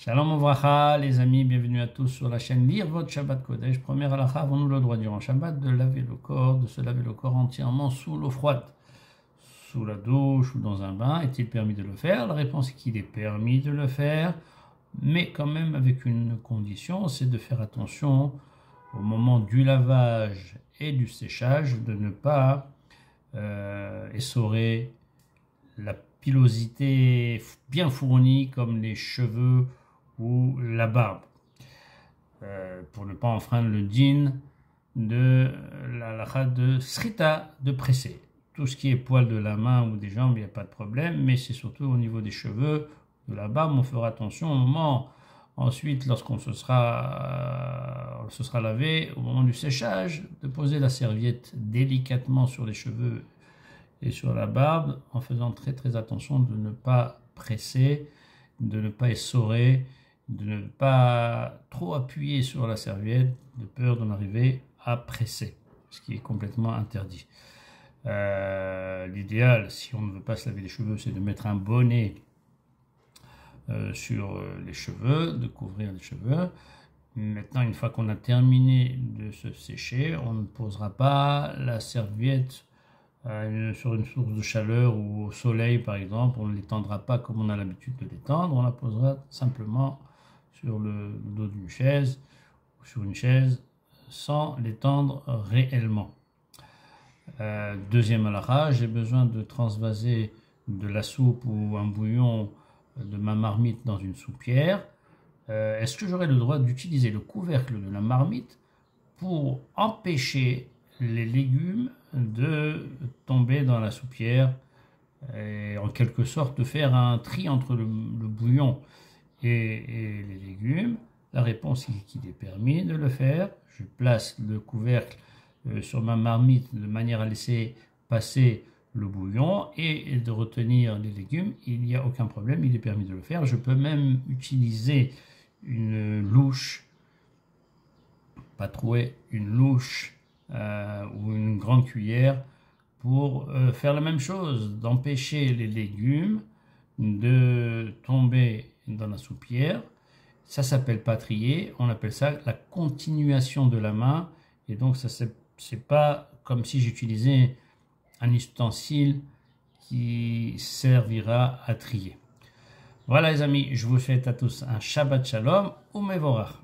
Shalom Ouvracha, les amis, bienvenue à tous sur la chaîne Lire votre Shabbat Kodesh. Première halakha, avons-nous le droit durant Shabbat de laver le corps, de se laver le corps entièrement sous l'eau froide, sous la douche ou dans un bain? Est-il permis de le faire? La réponse est qu'il est permis de le faire, mais quand même avec une condition, c'est de faire attention au moment du lavage et du séchage, de ne pas essorer la pilosité bien fournie comme les cheveux ou la barbe, pour ne pas enfreindre le din de la halakha de srita, de presser. Tout ce qui est poil de la main ou des jambes, il n'y a pas de problème, mais c'est surtout au niveau des cheveux, de la barbe, on fera attention au moment. Ensuite, lorsqu'on se sera lavé, au moment du séchage, de poser la serviette délicatement sur les cheveux et sur la barbe, en faisant très très attention de ne pas presser, de ne pas essorer, de ne pas trop appuyer sur la serviette, de peur d'en arriver à presser, ce qui est complètement interdit. L'idéal, si on ne veut pas se laver les cheveux, c'est de mettre un bonnet sur les cheveux, de couvrir les cheveux. Maintenant, une fois qu'on a terminé de se sécher, on ne posera pas la serviette sur une source de chaleur ou au soleil par exemple. On ne l'étendra pas comme on a l'habitude de l'étendre, on la posera simplement sur le dos d'une chaise ou sur une chaise sans l'étendre réellement. Deuxième halakha, j'ai besoin de transvaser de la soupe ou un bouillon de ma marmite dans une soupière. Est-ce que j'aurai le droit d'utiliser le couvercle de la marmite pour empêcher les légumes de tomber dans la soupière et en quelque sorte de faire un tri entre le bouillon et les légumes? La réponse est qu'il est permis de le faire. Je place le couvercle sur ma marmite de manière à laisser passer le bouillon et de retenir les légumes. Il n'y a aucun problème, il est permis de le faire. Je peux même utiliser une louche, pas trouer une louche ou une grande cuillère pour faire la même chose, d'empêcher les légumes de tomber dans la soupière. Ça s'appelle pas trier, on appelle ça la continuation de la main, et donc ça c'est pas comme si j'utilisais un ustensile qui servira à trier. Voilà les amis, je vous souhaite à tous un Shabbat Shalom ou Mevorach.